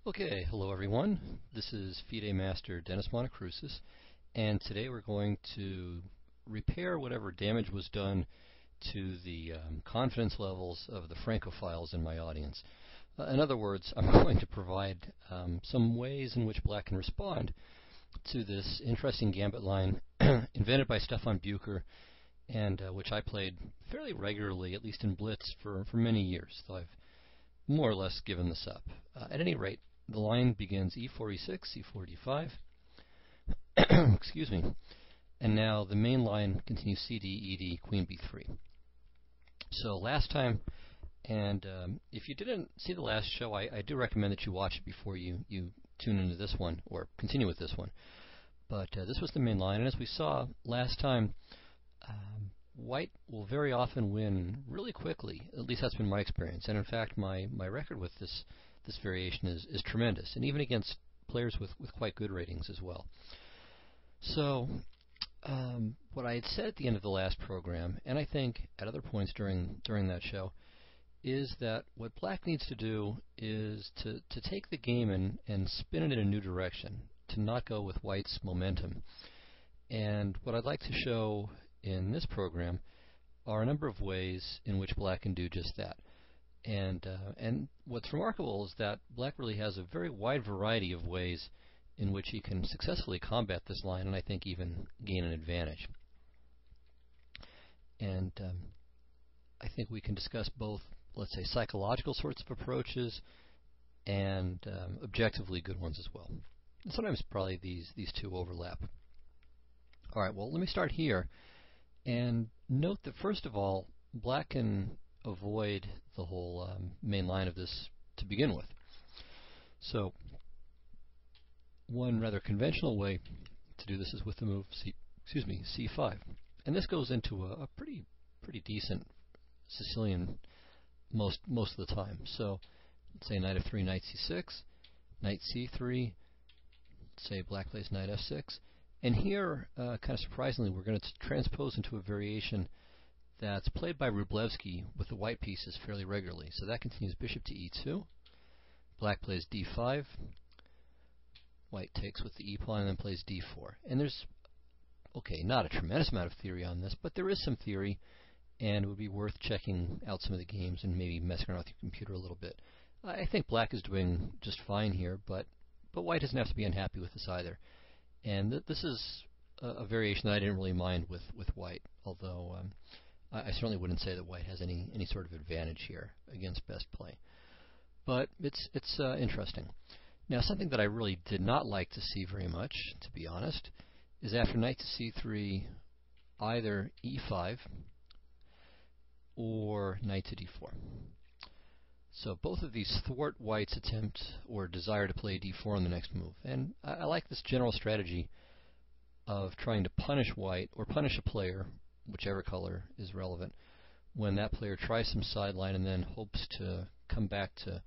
Okay, hello everyone. This is FIDE Master Dennis Monokroussos, and today we're going to repair whatever damage was done to the confidence levels of the Francophiles in my audience. In other words, I'm going to provide some ways in which Black can respond to this interesting gambit line invented by Stefan Bucher, and which I played fairly regularly, at least in Blitz, for many years, though I've more or less given this up. At any rate, the line begins e4, e6, c4, d5, excuse me, and now the main line continues cd, ed, queen b3. So last time, and if you didn't see the last show, I do recommend that you watch it before you tune into this one, or continue with this one. But this was the main line, and as we saw last time, White will very often win really quickly. At least that's been my experience. And in fact, my record with this variation is tremendous, and even against players with quite good ratings as well. So what I had said at the end of the last program, and I think at other points during that show, is that what Black needs to do is to take the game and spin it in a new direction, to not go with White's momentum. And what I'd like to show in this program are a number of ways in which Black can do just that. And what's remarkable is that Black really has a very wide variety of ways in which he can successfully combat this line, and I think even gain an advantage. And I think we can discuss both, let's say, psychological sorts of approaches and objectively good ones as well. And sometimes probably these two overlap. All right, well, let me start here. And note that, first of all, Black can avoid the whole main line of this to begin with. So one rather conventional way to do this is with the move c5. And this goes into a pretty decent Sicilian most of the time. So let's say knight f3, knight c6, knight c3, let's say Black plays knight f6. And here, kind of surprisingly, we're going to transpose into a variation that's played by Wróblewski with the white pieces fairly regularly. So that continues bishop to e2. Black plays d5. White takes with the e-pawn and then plays d4. And there's, okay, not a tremendous amount of theory on this, but there is some theory, and it would be worth checking out some of the games and maybe messing around with your computer a little bit. I think Black is doing just fine here, but White doesn't have to be unhappy with this either. And this is a variation that I didn't really mind with White, although I certainly wouldn't say that White has any sort of advantage here against best play. But it's interesting. Now, something that I really did not like to see very much, to be honest, is after knight to c3, either e5 or knight to d4. So both of these thwart White's attempt or desire to play d4 on the next move. And I like this general strategy of trying to punish White, or punish a player, whichever color is relevant, when that player tries some sideline and then hopes to come back to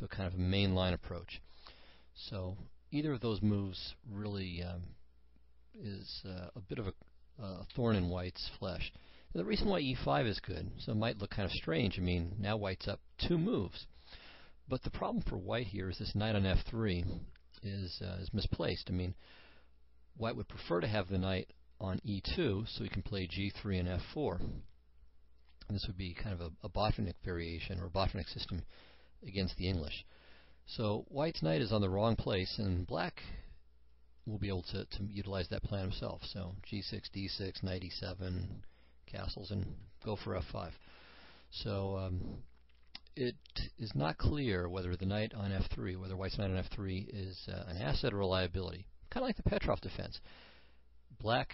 a kind of a mainline approach. So either of those moves really is a bit of a thorn in White's flesh. The reason why e5 is good, so it might look kind of strange. I mean, now White's up 2 moves. But the problem for White here is this knight on f3 is misplaced. I mean, White would prefer to have the knight on e2 so he can play g3 and f4. And this would be kind of a Botvinnik variation, or a Botvinnik system against the English. So White's knight is on the wrong place, and Black will be able to utilize that plan himself. So g6, d6, knight e7, castles, and go for f5. So it is not clear whether the knight on f3, whether White's knight on f3 is an asset or a liability. Kind of like the Petrov defense. Black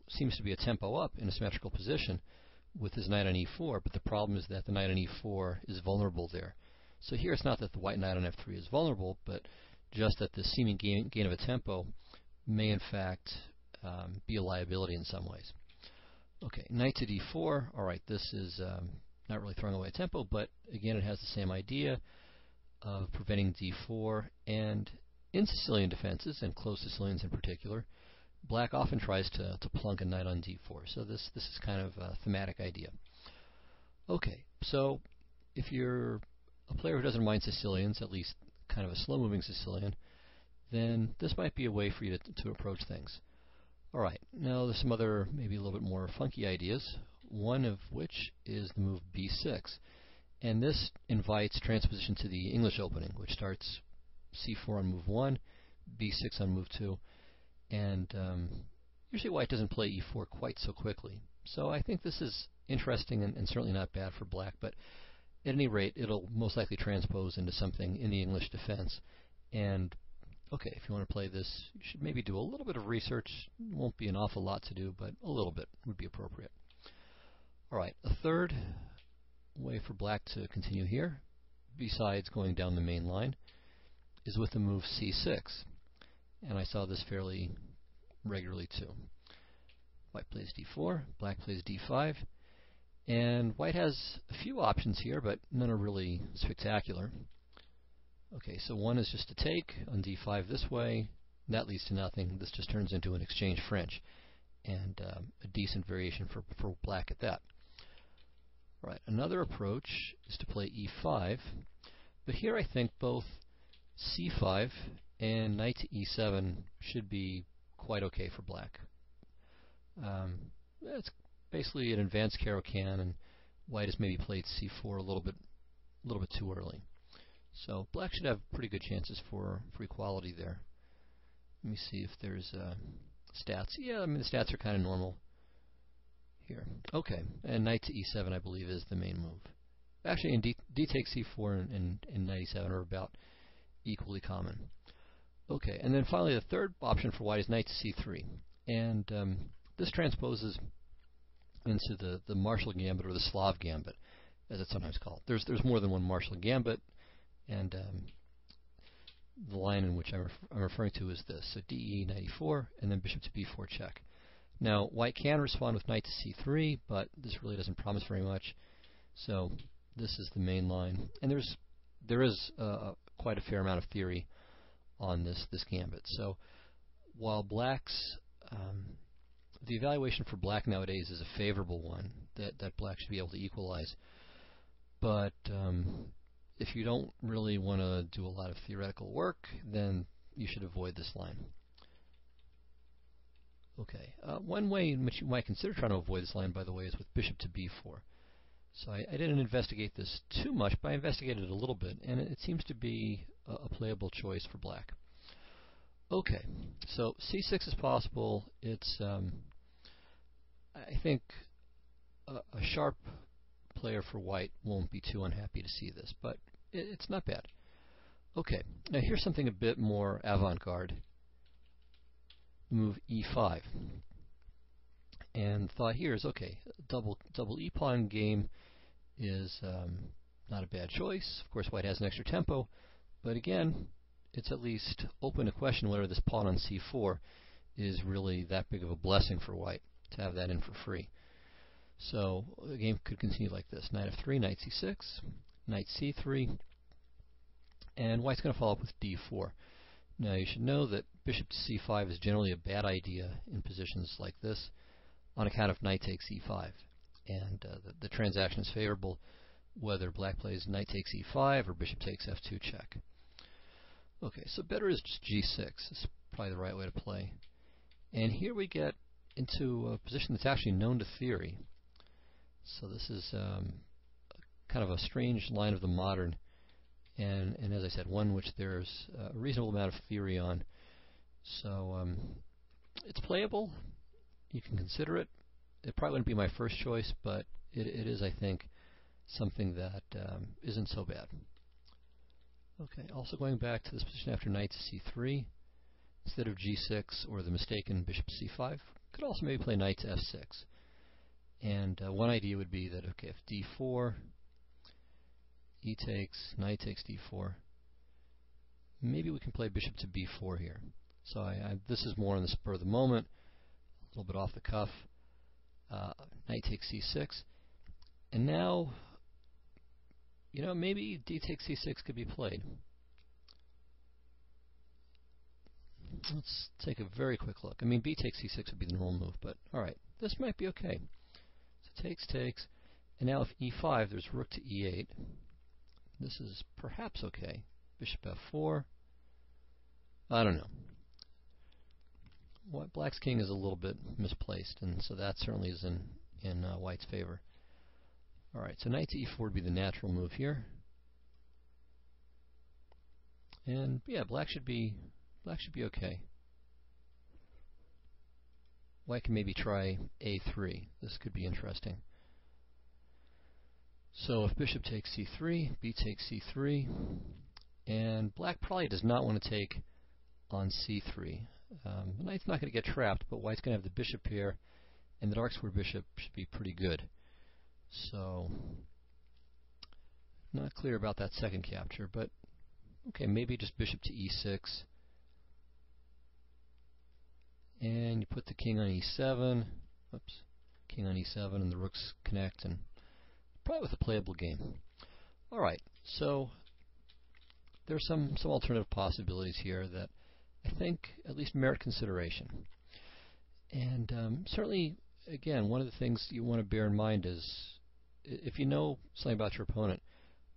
seems to be a tempo up in a symmetrical position with his knight on e4, but the problem is that the knight on e4 is vulnerable there. So here it's not that the white knight on f3 is vulnerable, but just that the seeming gain of a tempo may in fact be a liability in some ways. Okay, knight to d4. All right, this is not really throwing away a tempo, but again, it has the same idea of preventing d4. And in Sicilian defenses, and closed Sicilians in particular, Black often tries to plunk a knight on d4. So this is kind of a thematic idea. Okay, so if you're a player who doesn't mind Sicilians, at least kind of a slow-moving Sicilian, then this might be a way for you to approach things. Alright, now there's some other, maybe a little bit more funky ideas, one of which is the move b6. And this invites transposition to the English opening, which starts c4 on move 1, b6 on move 2, and usually white doesn't play e4 quite so quickly. So I think this is interesting and certainly not bad for black, but at any rate, it'll most likely transpose into something in the English defense. And okay, if you want to play this, you should maybe do a little bit of research. It won't be an awful lot to do, but a little bit would be appropriate. Alright, a third way for black to continue here, besides going down the main line, is with the move c6. And I saw this fairly regularly too. White plays d4, black plays d5, and white has a few options here, but none are really spectacular. Okay, so one is just to take on d5 this way. That leads to nothing. This just turns into an exchange French, and a decent variation for black at that. Right, another approach is to play e5, but here I think both c5 and knight to e7 should be quite okay for black. It's basically an advanced Caro-Kann, and white has maybe played c4 a little bit too early. So black should have pretty good chances for equality there. Let me see if there's stats. Yeah, I mean the stats are kind of normal here. Okay, and knight to e7 I believe is the main move. Actually, and d takes c4 and knight e7 are about equally common. Okay, and then finally the third option for white is knight to c3, and this transposes into the Marshall Gambit or the Slav Gambit, as it's sometimes called. There's more than one Marshall Gambit, and the line in which I'm referring to is this: so de, knight e4, and then bishop to b4 check. Now, white can respond with knight to c3, but this really doesn't promise very much. So this is the main line, and there is quite a fair amount of theory on this gambit. So while black's the evaluation for black nowadays is a favorable one, that black should be able to equalize. But if you don't really want to do a lot of theoretical work, then you should avoid this line. Okay, one way in which you might consider trying to avoid this line, by the way, is with bishop to b4. So I didn't investigate this too much, but I investigated it a little bit, and it seems to be a playable choice for black. Okay, so c6 is possible. It's, I think, a sharp player for white won't be too unhappy to see this, but it's not bad. Okay, now here's something a bit more avant-garde. Move e5. And the thought here is, okay, double e-pawn game is not a bad choice. Of course, white has an extra tempo, but again, it's at least open to question whether this pawn on c4 is really that big of a blessing for white to have that in for free. So the game could continue like this: knight f3, knight c6, knight c3, and white's going to follow up with d4. Now you should know that bishop to c5 is generally a bad idea in positions like this on account of knight takes e5, and the transaction is favorable whether black plays knight takes e5 or bishop takes f2 check. Okay, so better is just g6. It's probably the right way to play. And here we get into a position that's actually known to theory. So this is kind of a strange line of the modern, and as I said, one which there's a reasonable amount of theory on. So it's playable. You can consider it. It probably wouldn't be my first choice, but it is, I think, something that isn't so bad. Okay, also going back to this position after knight to c3, instead of g6 or the mistaken bishop to c5, could also maybe play knight to f6. And one idea would be that, okay, if d4, e takes, knight takes d4, maybe we can play bishop to b4 here. So this is more on the spur of the moment, a little bit off the cuff. Knight takes c6, and now, you know, maybe d takes c6 could be played. Let's take a very quick look. I mean, b takes c6 would be the normal move, but alright, this might be okay. So takes, and now if e5, there's rook to e8. This is perhaps okay. bishop f4. I don't know. Black's king is a little bit misplaced, and so that certainly is in white's favor. All right, so knight to e4 would be the natural move here. And yeah, black should be okay. White can maybe try a3. This could be interesting. So if bishop takes c3, b takes c3, and black probably does not want to take on c3. The knight's not going to get trapped, but white's going to have the bishop here, and the dark square bishop should be pretty good. So, not clear about that second capture, but okay, maybe just bishop to e6. And you put the king on e7. Oops. King on e7, and the rooks connect, and probably with a playable game. Alright, so there's some alternative possibilities here that I think at least merit consideration. And certainly, again, one of the things you want to bear in mind is, if you know something about your opponent,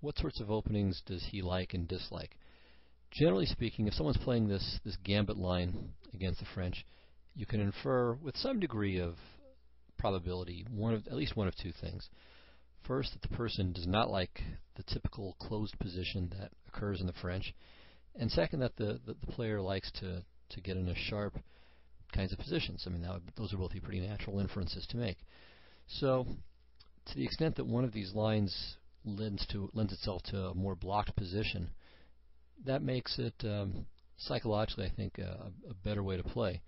what sorts of openings does he like and dislike? Generally speaking, if someone's playing this gambit line against the French, you can infer with some degree of probability at least one of two things. First, that the person does not like the typical closed position that occurs in the French, and second, that the player likes to get in a sharp kinds of positions. I mean, those are both pretty natural inferences to make. So, to the extent that one of these lines lends itself to a more blocked position, that makes it psychologically, I think, a better way to play,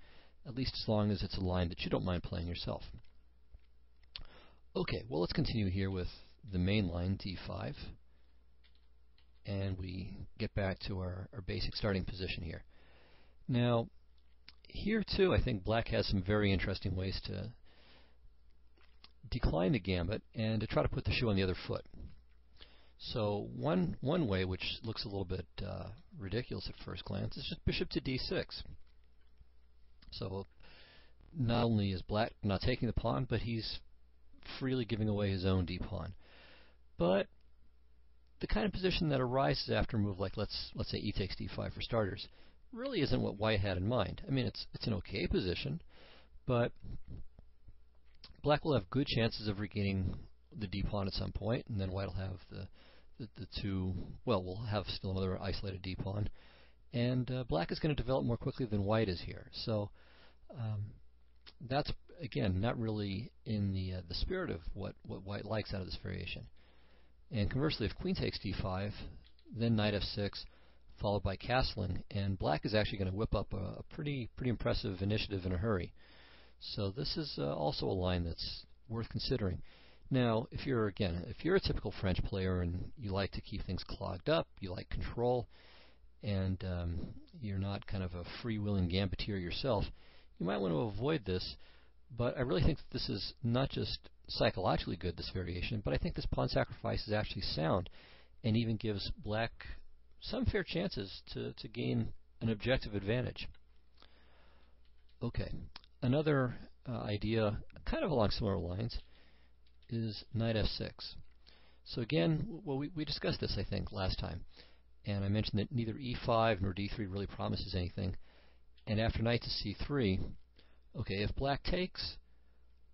at least as long as it's a line that you don't mind playing yourself. Okay, well, let's continue here with the main line, d5, and we get back to our basic starting position here. Now, here too, I think black has some very interesting ways to decline the gambit and to try to put the shoe on the other foot. So one way, which looks a little bit ridiculous at first glance, is just bishop to d6. So not only is black not taking the pawn, but he's freely giving away his own d-pawn. But the kind of position that arises after a move like, let's say e takes d5 for starters, really isn't what white had in mind. I mean, it's an okay position, but black will have good chances of regaining the d-pawn at some point, and then white will have the two, well, we'll have still another isolated d-pawn, and black is going to develop more quickly than white is here. So that's, again, not really in the spirit of what white likes out of this variation. And conversely, if queen takes d5, then knight f6, followed by castling, and black is actually going to whip up a pretty impressive initiative in a hurry. So this is also a line that's worth considering. Now, if you're a typical French player and you like to keep things clogged up, you like control, and you're not kind of a free-willing gambiteer yourself, you might want to avoid this. But I really think that this is not just psychologically good, this variation, but I think this pawn sacrifice is actually sound and even gives black some fair chances to gain an objective advantage. Okay, another idea, kind of along similar lines, is knight f6. So again, well, we discussed this, I think, last time, and I mentioned that neither e5 nor d3 really promises anything. And after knight to c3, okay, if black takes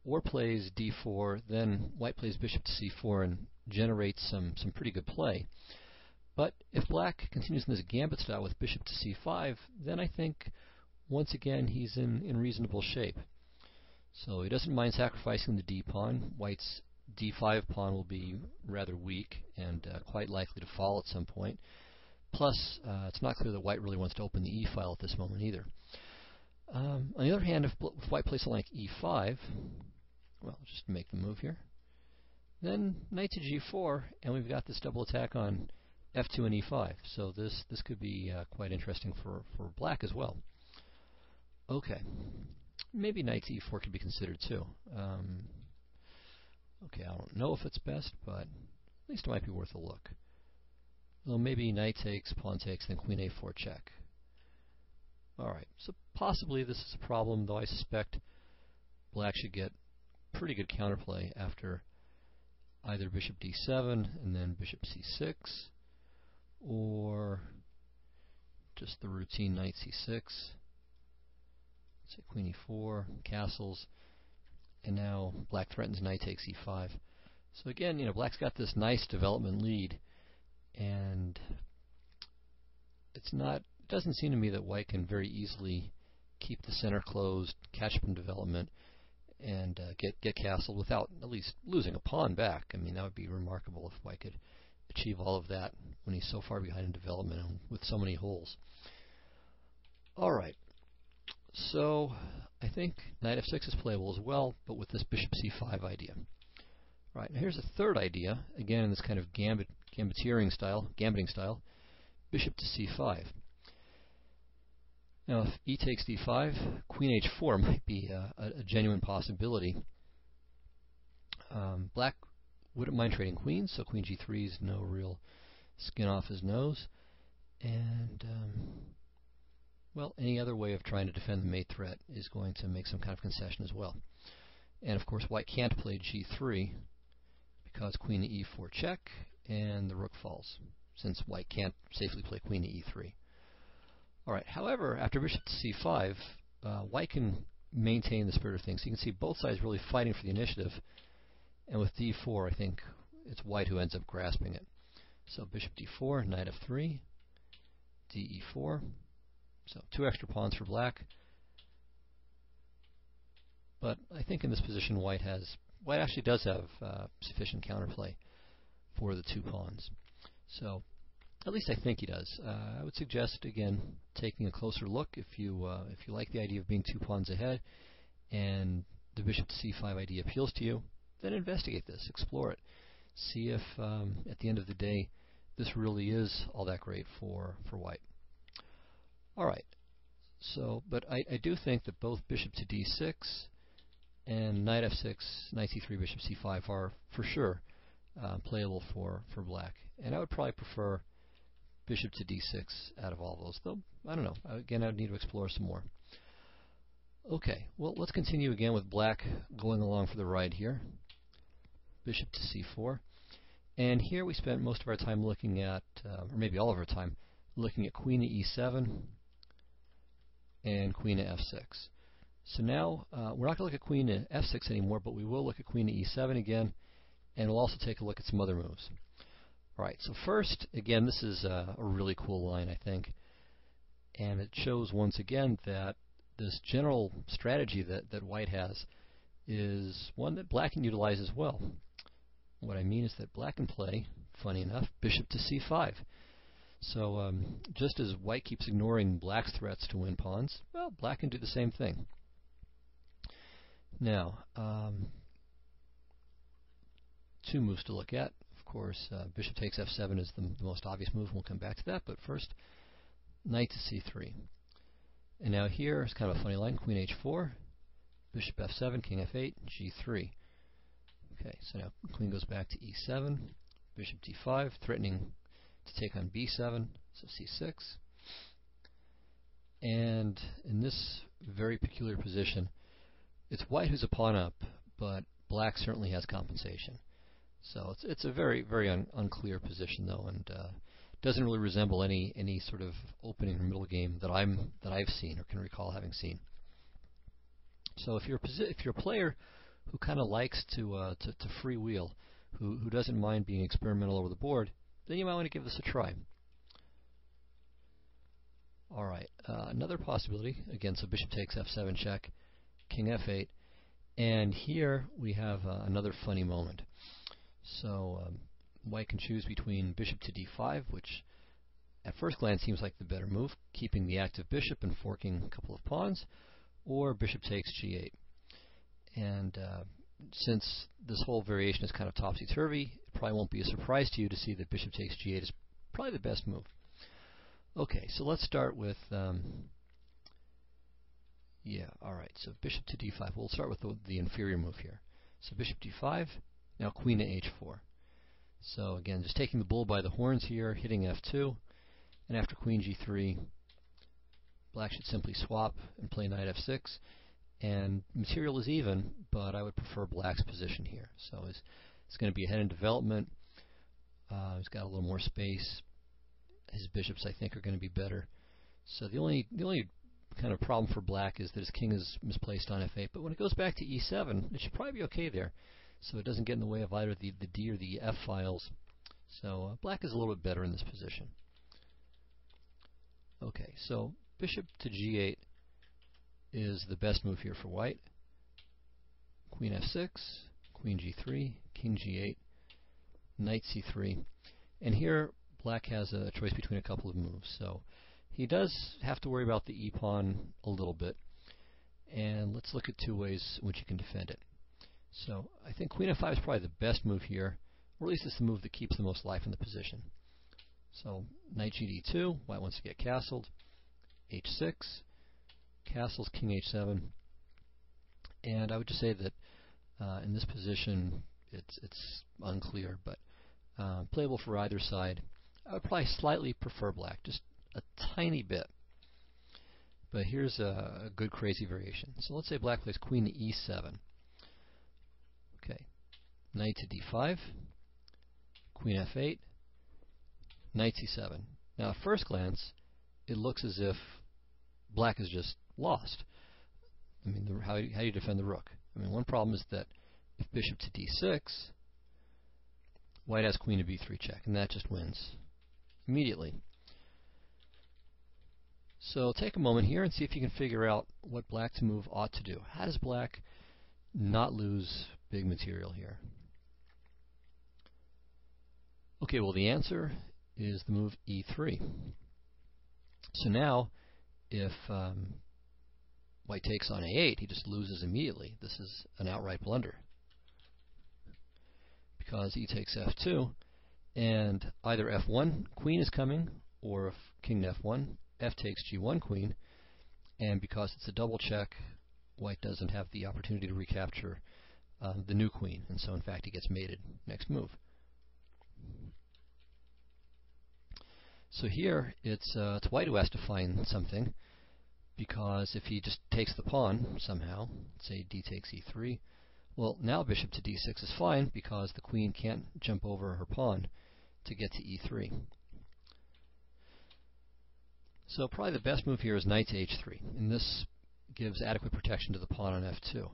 or plays d4, then white plays bishop to c4 and generates some pretty good play. But if black continues in this gambit style with bishop to c5, then I think once again he's in reasonable shape. So he doesn't mind sacrificing the d-pawn. White's d5 pawn will be rather weak and quite likely to fall at some point. Plus, it's not clear that white really wants to open the e-file at this moment either. On the other hand, if white plays something like e5, well, just make the move here, then knight to g4, and we've got this double attack on f2 and e5. So this could be quite interesting for black as well. Okay, maybe knight to e4 could be considered too. Okay, I don't know if it's best, but at least it might be worth a look. Well, maybe knight takes, pawn takes, then queen a4 check. Alright, so possibly this is a problem, though I suspect black should get pretty good counterplay after either bishop d7 and then bishop c6, or just the routine knight c6. Say queen e4, castles, and now black threatens knight takes e5. So again, black's got this nice development lead, and it doesn't seem to me that white can very easily keep the center closed, catch up in development, and get castled without at least losing a pawn back. I mean, that would be remarkable if white could achieve all of that when he's so far behind in development and with so many holes. All right. So I think knight f6 is playable as well, but with this bishop c5 idea. All right, now here's a third idea, again in this kind of gambiting style, bishop to c5. Now if e takes d5, queen h4 might be a genuine possibility. Black wouldn't mind trading queens, so queen g3 is no real skin off his nose. And well, any other way of trying to defend the mate threat is going to make some kind of concession as well. And of course, white can't play g3 because queen to e4 check, and the rook falls, since white can't safely play queen to e3. All right. However, after bishop to c5, white can maintain the spirit of things. So you can see both sides really fighting for the initiative, and with d4, I think it's white who ends up grasping it. So bishop d4, knight f3, de4. So 2 extra pawns for black. But I think in this position white actually does have sufficient counterplay for the 2 pawns. So at least I think he does. I would suggest, again, taking a closer look if you like the idea of being 2 pawns ahead and the bishop to c5 idea appeals to you, then investigate this, explore it. See if at the end of the day this really is all that great for white. Alright, so, but I do think that both bishop to d6 and knight f6, knight c3, bishop c5 are for sure playable for black. And I would probably prefer bishop to d6 out of all of those, though I don't know. Again, I would need to explore some more. Okay, well, let's continue again with black going along for the ride here. Bishop to c4. And here we spent most of our time looking at, or maybe all of our time, looking at queen to e7 and queen to f6. So now we're not going to look at queen to f6 anymore, but we will look at queen to e7 again, and we'll also take a look at some other moves. Alright, so first, again, this is a really cool line, I think, and it shows once again that this general strategy that white has is one that black can utilize as well. What I mean is that black can play, funny enough, bishop to c5. So just as white keeps ignoring black's threats to win pawns, well, black can do the same thing. Now, 2 moves to look at. Of course, bishop takes f7 is the most obvious move. We'll come back to that, but first, knight to c3. And now here is kind of a funny line, queen h4, bishop f7, king f8, g3. Okay, so now queen goes back to e7, bishop d5, threatening to take on b7, so c6. And in this very peculiar position, it's white who's a pawn up, but black certainly has compensation. So it's a very, very unclear position, though, and doesn't really resemble any sort of opening or middle game that I've seen or can recall having seen. So if you're a player who kind of likes to freewheel, who doesn't mind being experimental over the board, then you might want to give this a try. All right, another possibility, again, so bishop takes f7 check, king f8, and here we have another funny moment. So white can choose between bishop to d5, which at first glance seems like the better move, keeping the active bishop and forking a couple of pawns, or bishop takes g8. And since this whole variation is kind of topsy-turvy, it probably won't be a surprise to you to see that bishop takes g8 is probably the best move. Okay, so let's start with, alright, so bishop to d5. We'll start with the inferior move here. So bishop d5, now queen to h4. So again, just taking the bull by the horns here, hitting f2, and after queen g3, black should simply swap and play knight f6. And material is even, but I would prefer black's position here. So he's going to be ahead in development. He's got a little more space. His bishops, I think, are going to be better So the only kind of problem for black is that his king is misplaced on f8, but when it goes back to e7, it should probably be okay there. So it doesn't get in the way of either the d or the f files. So black is a little bit better in this position. Okay, so bishop to g8 is the best move here for white. Queen f6, queen g3, king g8, knight c3. And here black has a choice between a couple of moves. So he does have to worry about the e-pawn a little bit. And let's look at two ways in which you can defend it. So I think queen f5 is probably the best move here, or at least it's the move that keeps the most life in the position. So knight gd2, white wants to get castled. h6, castles, king h7. And I would just say that in this position it's unclear, but playable for either side. I would probably slightly prefer black, just a tiny bit. But here's a good crazy variation. So let's say black plays queen to e7. Okay, knight to d5, queen f8, knight c7. Now at first glance, it looks as if black is just lost. I mean, how do you defend the rook? I mean, one problem is that if bishop to d6, white has queen to b3 check, and that just wins immediately. So take a moment here and see if you can figure out what black's move ought to do. How does black not lose big material here? Okay, well the answer is the move e3. So now, if white takes on a8, he just loses immediately. This is an outright blunder, because e takes f2, and either f1 queen is coming, or if king to f1, f takes g1 queen, and because it's a double check, white doesn't have the opportunity to recapture the new queen, and so in fact he gets mated next move. So here it's white who has to find something, because if he just takes the pawn somehow, say d takes e3, well, now bishop to d6 is fine, because the queen can't jump over her pawn to get to e3. So probably the best move here is knight to h3, and this gives adequate protection to the pawn on f2.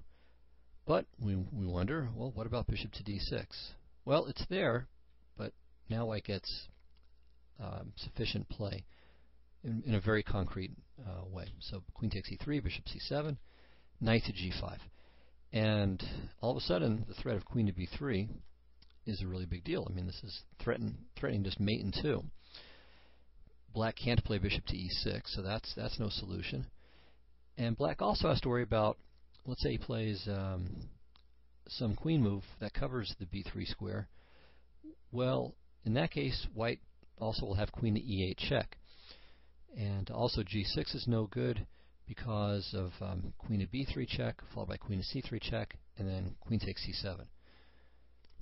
But we wonder, well, what about bishop to d6? Well, it's there, but now white gets sufficient play in a very concrete way. So queen takes e3, bishop c7, knight to g5. And all of a sudden, the threat of queen to b3 is a really big deal. I mean, this is threatening just mate in two. Black can't play bishop to e6, so that's no solution. And black also has to worry about, let's say he plays some queen move that covers the b3 square. Well, in that case, white also will have queen to e8 check. And also g6 is no good because of queen to b3 check, followed by queen to c3 check, and then queen takes c7.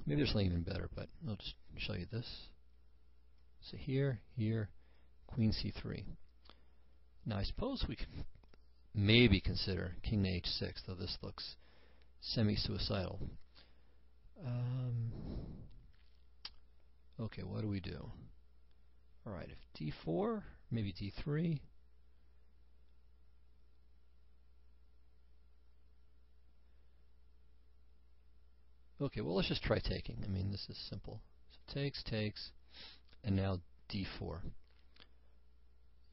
Maybe there's something even better, but I'll just show you this. So here, queen c3. Now I suppose we could maybe consider king to h6, though this looks semi-suicidal. Okay, what do we do? Alright, if d4, maybe d3. Okay, well let's just try taking. I mean, this is simple. So takes, and now d4.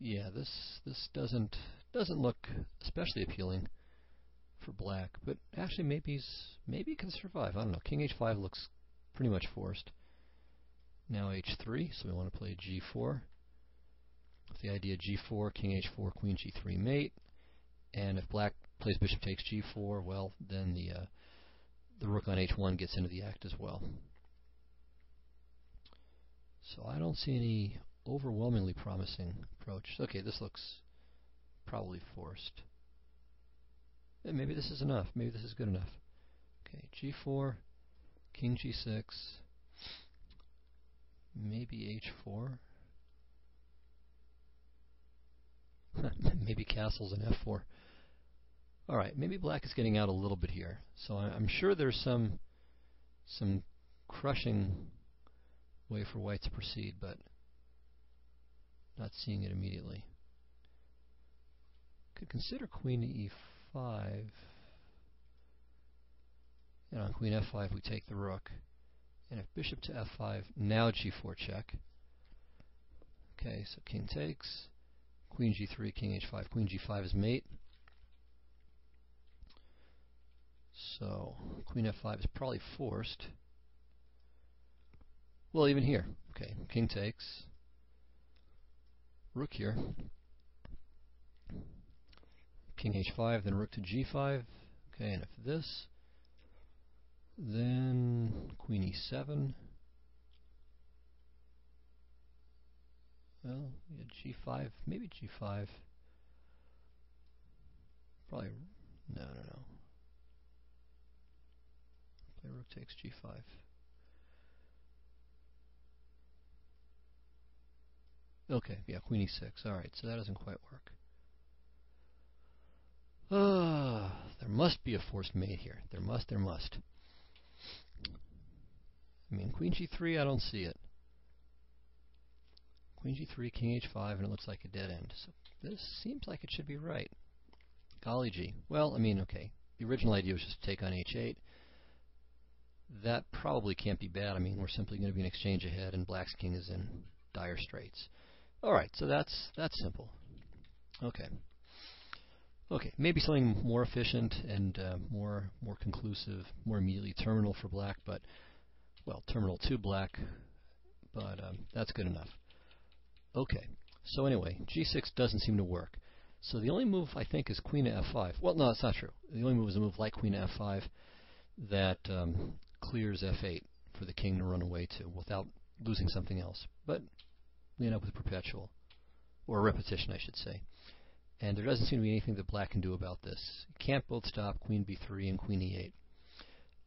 Yeah, this doesn't look especially appealing for black, but actually maybe he can survive. I don't know. King h5 looks pretty much forced. Now h3, so we want to play g4. With the idea g4, king h4, queen g3 mate, and if black plays bishop takes g4, well, then the rook on h1 gets into the act as well. So I don't see any overwhelmingly promising approach. Okay, this looks probably forced. Yeah, maybe this is enough. Maybe this is good enough. Okay, g4, king g6, maybe h4. Maybe castles in f4. Alright, maybe black is getting out a little bit here. So I'm sure there's some crushing way for white to proceed, but not seeing it immediately. Could consider queen to e5. And on queen f5 we take the rook. And if bishop to f5, now g4 check. Okay, so king takes. Queen g3, king h5. Queen g5 is mate. So queen f5 is probably forced. Well, even here. Okay, king takes. Rook here. King h5, then rook to g5. Okay, and if this, then queen e7. Well, yeah, g5, maybe g5. Probably, no. Play rook takes g5. Okay, yeah, queen e6. Alright, so that doesn't quite work. There must be a forced mate here. There must. I mean, queen g3, I don't see it. Queen g3, king h5, and it looks like a dead end. So this seems like it should be right. Golly gee. Well, I mean, okay. The original idea was just to take on h8. That probably can't be bad. I mean, we're simply going to be an exchange ahead, and black's king is in dire straits. Alright, so that's simple. Okay, maybe something more efficient and more conclusive, more immediately terminal for black, but, well, terminal to black, but that's good enough. Okay, so anyway, g6 doesn't seem to work. So the only move, I think, is queen to f5. Well, no, that's not true. The only move is a move like queen to f5 that clears f8 for the king to run away to without losing something else. But we end up with perpetual, or a repetition, I should say. And there doesn't seem to be anything that black can do about this. It can't both stop queen b3 and queen e8,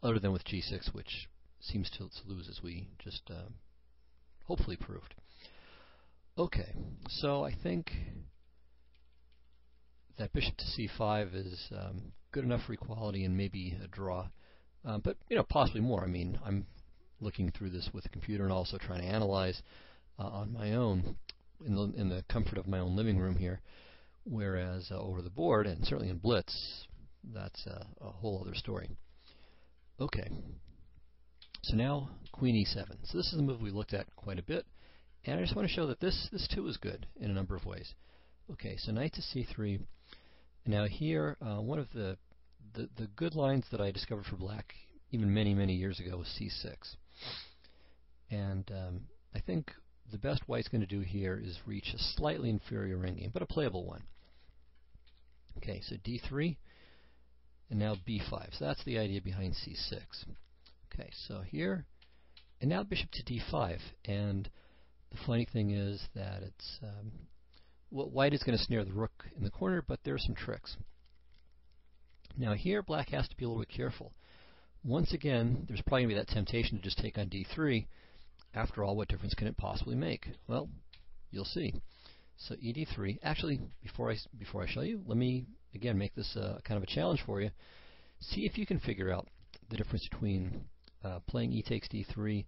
other than with g6, which seems to lose, as we just hopefully proved. Okay, so I think that bishop to c5 is good enough for equality and maybe a draw. But, possibly more. I mean, I'm looking through this with a computer and also trying to analyze on my own, in the comfort of my own living room here. Whereas over the board, and certainly in Blitz, that's a whole other story. Okay, so now queen e7. So this is a move we looked at quite a bit, and I just want to show that this too is good in a number of ways. Okay, so knight to c3. Now here, one of the good lines that I discovered for black, even many years ago, was c6. And I think the best white's going to do here is reach a slightly inferior endgame, but a playable one. Okay, so d3, and now b5. So that's the idea behind c6. Okay, so here, and now bishop to d5. And the funny thing is that it's white is going to snare the rook in the corner, but there are some tricks. Now here, black has to be a little bit careful. Once again, there's probably going to be that temptation to just take on d3. After all, what difference can it possibly make? Well, you'll see. So ed3. Actually, before I show you, let me again make this kind of a challenge for you. See if you can figure out the difference between playing e takes d3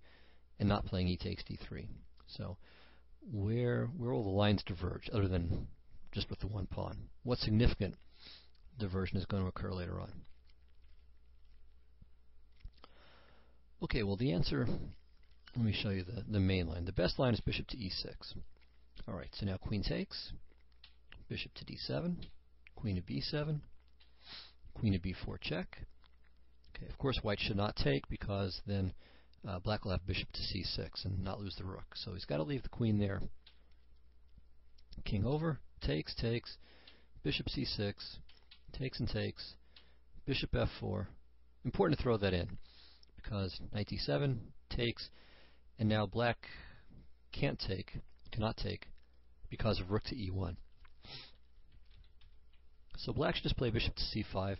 and not playing e takes d3. So where will the lines diverge, other than just with the one pawn? What significant diversion is going to occur later on? Okay, well the answer, let me show you the main line. The best line is bishop to e6. Alright, so now queen takes, bishop to d7, queen to b7, queen to b4 check. Okay, of course white should not take, because then black will have bishop to c6 and not lose the rook. So he's got to leave the queen there. King over, takes, bishop c6, takes and takes, bishop f4. Important to throw that in, because knight d7 takes, and now black cannot take, because of rook to e1. So black should just play bishop to c5,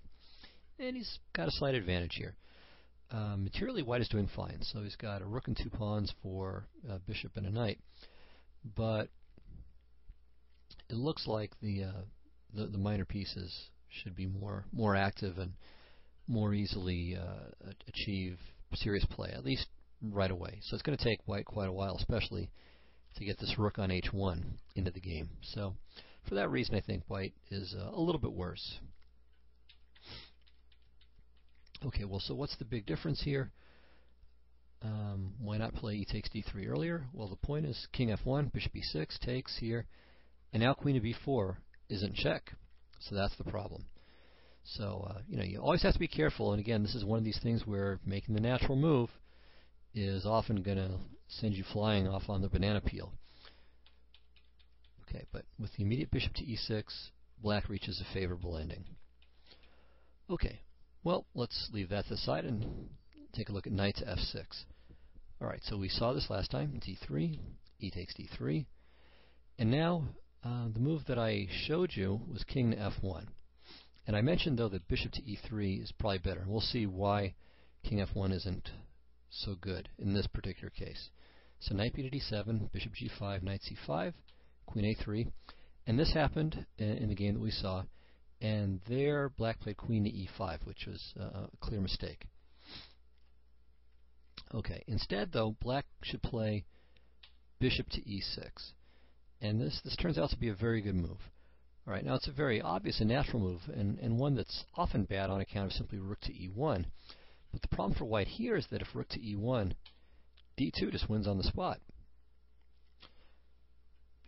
and he's got a slight advantage here. Materially, white is doing fine, so he's got a rook and two pawns for a bishop and a knight. But it looks like the minor pieces should be more active and more easily achieve serious play, at least right away. So it's going to take white quite a while, especially to get this rook on h1 into the game. So for that reason, I think white is a little bit worse. Okay, well, so what's the big difference here? Why not play e takes d3 earlier? Well, the point is king f1, bishop e6 takes here, and now queen to b4 isn't check. So that's the problem. So, you always have to be careful, and again, this is one of these things where making the natural move is often going to send you flying off on the banana peel. Okay, but with the immediate bishop to e6, black reaches a favorable ending. Okay, well, let's leave that to the side and take a look at knight to f6. Alright, so we saw this last time, d3, e takes d3, and now the move that I showed you was king to f1. And I mentioned, though, that bishop to e3 is probably better. And we'll see why king f1 isn't so good in this particular case. So knight b to d7, bishop g5, knight c5, queen a3. And this happened in the game that we saw. And there, black played queen to e5, which was a clear mistake. Okay, instead, though, black should play bishop to e6. And this turns out to be a very good move. All right, now it's a very obvious and natural move, and one that's often bad on account of simply rook to e1. But the problem for white here is that if rook to e1, d2 just wins on the spot.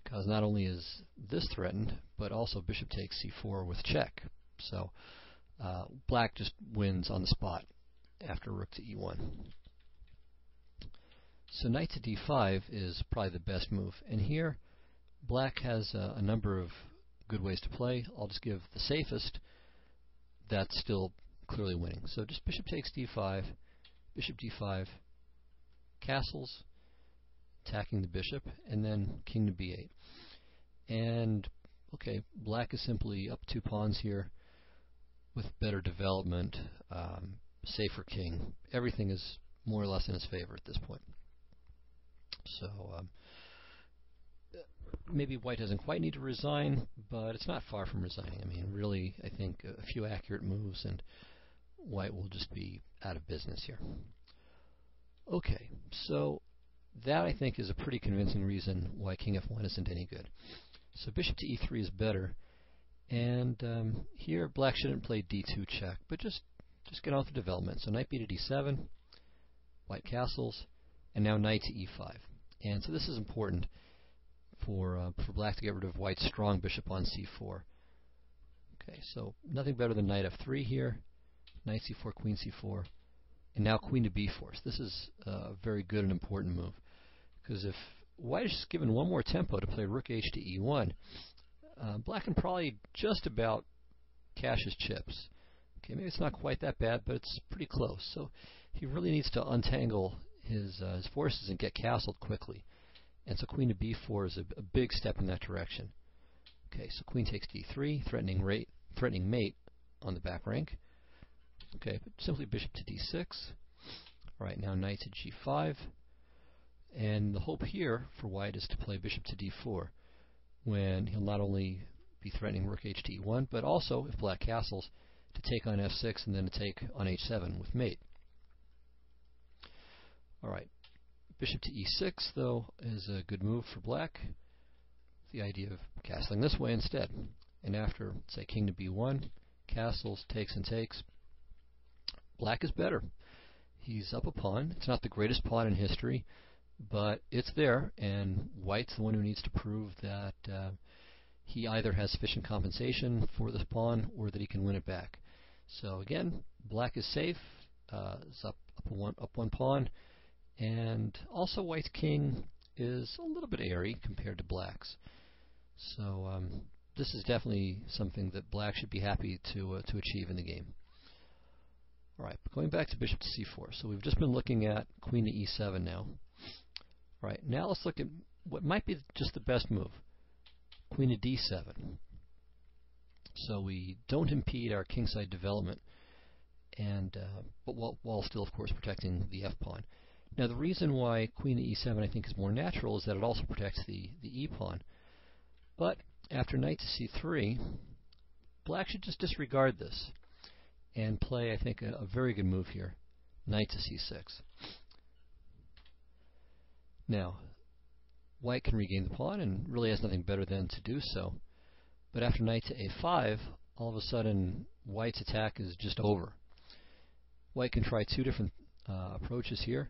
Because not only is this threatened, but also bishop takes c4 with check. So black just wins on the spot after rook to e1. So knight to d5 is probably the best move. And here, black has a number of good ways to play. I'll just give the safest. That's still clearly winning. So just bishop takes d5, bishop d5, castles, attacking the bishop, and then king to b8. And, okay, black is simply up 2 pawns here with better development, safer king. Everything is more or less in his favor at this point. So, maybe white doesn't quite need to resign, but it's not far from resigning. I mean, really, I think a few accurate moves and white will just be out of business here. Okay, so that, I think, is a pretty convincing reason why king f1 isn't any good. So bishop to e3 is better, and here black shouldn't play d2 check, but just get on with the development. So knight b to d7, white castles, and now knight to e5. And so this is important for black to get rid of white's strong bishop on c4. Okay, so nothing better than knight f3 here, knight c4, queen c4, and now queen to b4. So this is a very good and important move, because if white is just given one more tempo to play rook h to e1, black can probably just about cash his chips. Okay, maybe it's not quite that bad, but it's pretty close. So he really needs to untangle his forces and get castled quickly. And so queen to b4 is a big step in that direction. Okay, so queen takes d3, threatening mate on the back rank. Okay, but simply bishop to d6. All right, now knight to g5. And the hope here for white is to play bishop to d4, when he'll not only be threatening rook h to e1, but also, if black castles, to take on f6 and then to take on h7 with mate. All right. Bishop to e6, though, is a good move for black. The idea of castling this way instead. And after, say, king to b1, castles, takes and takes, black is better. He's up a pawn. It's not the greatest pawn in history, but it's there, and white's the one who needs to prove that he either has sufficient compensation for this pawn or that he can win it back. So again, black is safe. It's up one pawn. And also white's king is a little bit airy compared to black's. So this is definitely something that black should be happy to achieve in the game. Alright, going back to bishop to c4. So we've just been looking at queen to e7 now. Alright, now let's look at what might be just the best move. Queen to d7. So we don't impede our kingside development, and but while still, of course, protecting the f-pawn. Now, the reason why queen to e7 I think is more natural is that it also protects the e-pawn. But after knight to c3, black should just disregard this and play, I think, a very good move here, knight to c6. Now, white can regain the pawn and really has nothing better than to do so. But after knight to a5, all of a sudden white's attack is just over. White can try two different approaches here,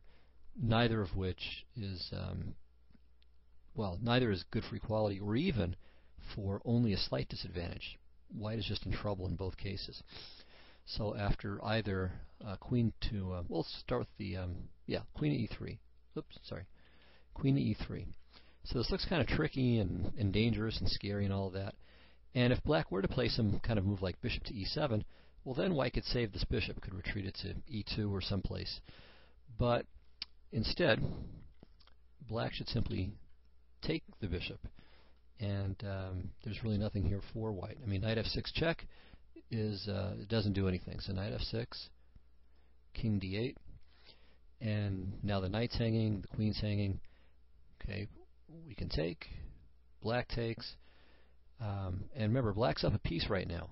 neither of which is neither is good for equality or even for only a slight disadvantage. White is just in trouble in both cases. So after either queen to, we'll start with the, queen to e3. Oops, sorry. Queen to e3. So this looks kind of tricky and dangerous and scary and all of that. And if black were to play some kind of move like bishop to e7, well then white could save this bishop, could retreat it to e2 or someplace. But instead, black should simply take the bishop. And there's really nothing here for white. I mean, knight f6 check it doesn't do anything. So knight f6, king d8, and now the knight's hanging, the queen's hanging. Okay, we can take. Black takes. And remember, black's up a piece right now.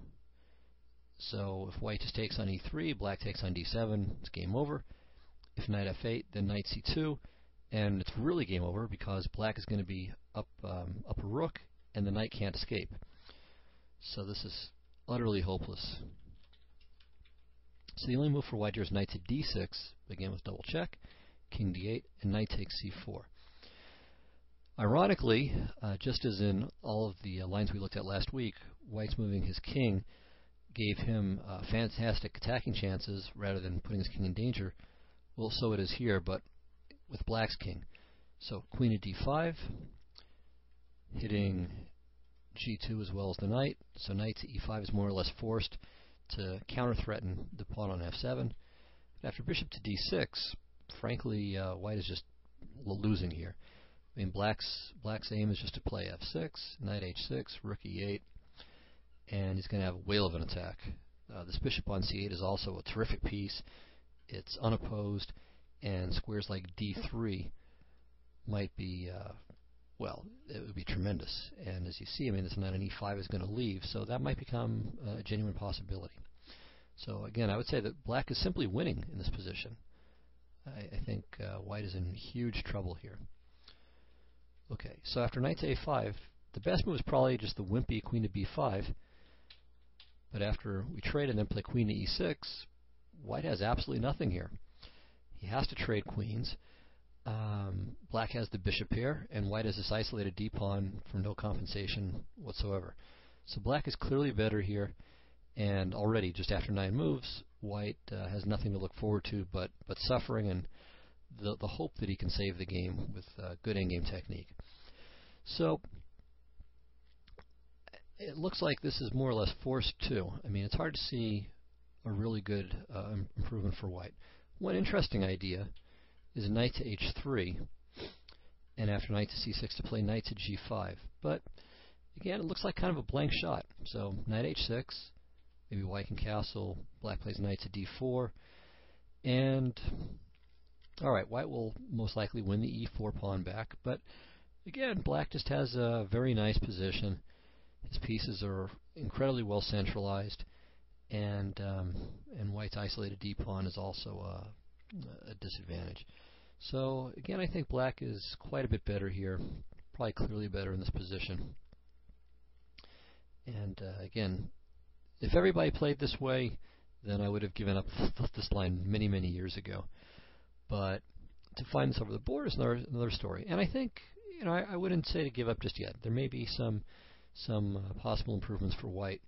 So if white just takes on e3, black takes on d7, it's game over. If knight f8, then knight c2, and it's really game over because black is going to be up a rook, and the knight can't escape. So this is utterly hopeless. So the only move for white here is knight to d6, again with double check, king d8, and knight takes c4. Ironically, just as in all of the lines we looked at last week, white's moving his king gave him fantastic attacking chances rather than putting his king in danger. Well, so it is here, but with black's king. So queen to d5, hitting g2 as well as the knight. So knight to e5 is more or less forced to counter-threaten the pawn on f7. But after bishop to d6, frankly, white is just losing here. I mean, black's aim is just to play f6, knight h6, rook e8, and he's going to have a whale of an attack. This bishop on c8 is also a terrific piece. It's unopposed, and squares like d3 might be, it would be tremendous. And as you see, I mean, this knight on e5 is going to leave, so that might become a genuine possibility. So again, I would say that black is simply winning in this position. I think white is in huge trouble here. Okay, so after knight to a5, the best move is probably just the wimpy queen to b5. But after we trade and then play queen to e6, white has absolutely nothing here. He has to trade queens. Black has the bishop here, and white has this isolated d-pawn for no compensation whatsoever. So black is clearly better here, and already, just after 9 moves, white has nothing to look forward to but suffering and the hope that he can save the game with good endgame technique. So it looks like this is more or less forced too. I mean, it's hard to see a really good improvement for white. One interesting idea is knight to h3, and after knight to c6 to play knight to g5. But again, it looks like kind of a blank shot. So knight h6, maybe white can castle, black plays knight to d4, and alright, white will most likely win the e4 pawn back, but again, black just has a very nice position. His pieces are incredibly well centralized, and white's isolated d-pawn is also a disadvantage. So again, I think black is quite a bit better here, probably clearly better in this position. And again, if everybody played this way, then I would have given up this line many, many years ago. But to find this over the board is another story. And I think, I wouldn't say to give up just yet. There may be some possible improvements for white,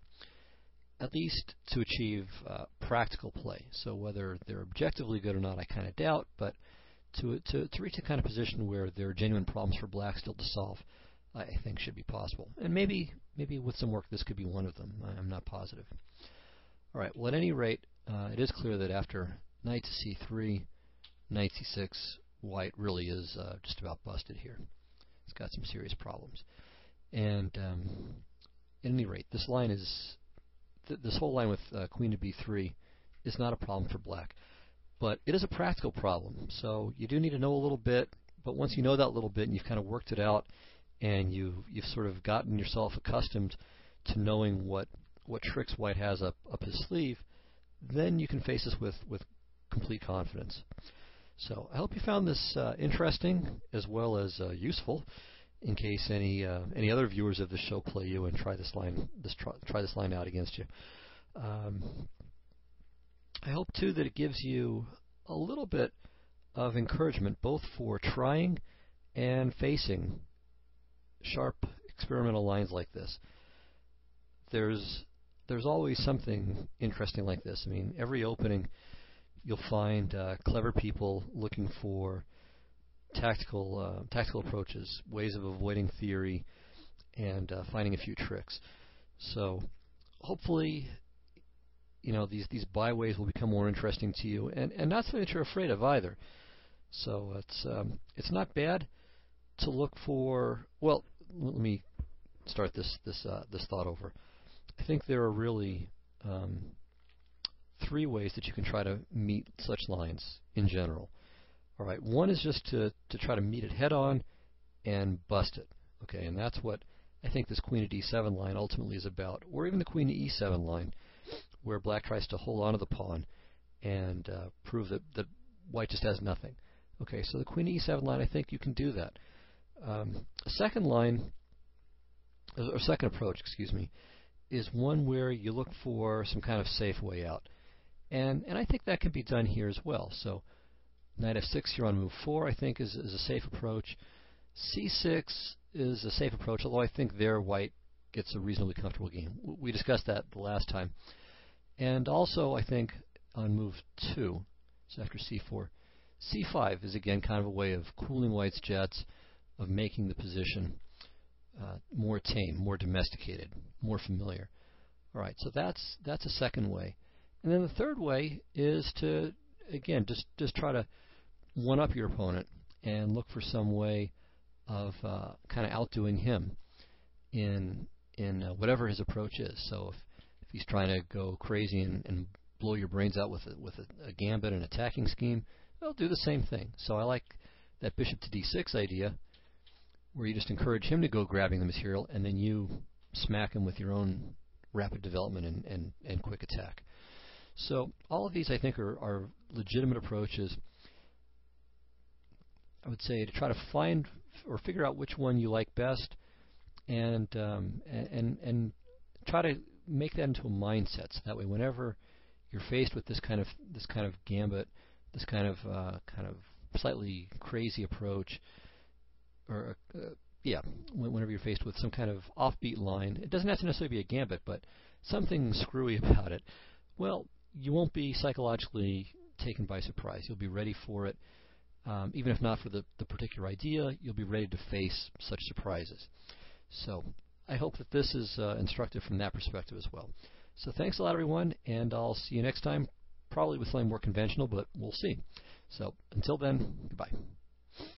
at least to achieve practical play. So whether they're objectively good or not, I kind of doubt, but to reach a kind of position where there are genuine problems for black still to solve, I think should be possible. And maybe with some work this could be one of them. I'm not positive. All right, well, at any rate, it is clear that after knight to c3, knight c6, white really is just about busted here. It's got some serious problems. And at any rate, this line is this whole line with queen to b3 is not a problem for black, but it is a practical problem. So you do need to know a little bit, but once you know that little bit and you've kind of worked it out, and you've sort of gotten yourself accustomed to knowing what tricks white has up his sleeve, then you can face this with complete confidence. So I hope you found this interesting as well as useful, in case any other viewers of the show play you and try this line out against you. I hope too that it gives you a little bit of encouragement, both for trying and facing sharp experimental lines like this. There's always something interesting like this. I mean, every opening you'll find clever people looking for tactical approaches, ways of avoiding theory, and finding a few tricks. So hopefully, these byways will become more interesting to you, and not something that you're afraid of either. So it's not bad to look for. Well, let me start this thought over. I think there are really 3 ways that you can try to meet such lines in general. All right, one is just to try to meet it head on and bust it. Okay, and that's what I think this Queen of D7 line ultimately is about, or even the Queen of E7 line, where Black tries to hold on to the pawn and prove that White just has nothing. Okay, so the Queen of E7 line, I think you can do that. A second line, or second approach, excuse me, is one where you look for some kind of safe way out. And I think that can be done here as well. So Knight F6 here on move 4, I think, is a safe approach. C6 is a safe approach, although I think there White gets a reasonably comfortable game. We discussed that the last time. And also, I think, on move 2, so after C4, C5 is again kind of a way of cooling White's jets, of making the position more tame, more domesticated, more familiar. All right, so that's a second way. And then the third way is to, again, just try to one-up your opponent and look for some way of kind of outdoing him in whatever his approach is. So if he's trying to go crazy and blow your brains out with a gambit and attacking scheme, they'll do the same thing. So I like that bishop to D6 idea, where you just encourage him to go grabbing the material, and then you smack him with your own rapid development and quick attack. So all of these, I think, are legitimate approaches. I would say to try to find or figure out which one you like best, and try to make that into a mindset. So that way, whenever you're faced with this kind of gambit, this kind of slightly crazy approach, or whenever you're faced with some kind of offbeat line, it doesn't have to necessarily be a gambit, but something screwy about it, well, you won't be psychologically taken by surprise. You'll be ready for it. Even if not for the particular idea, you'll be ready to face such surprises. So I hope that this is instructive from that perspective as well. So thanks a lot, everyone, and I'll see you next time, probably with something more conventional, but we'll see. So until then, goodbye.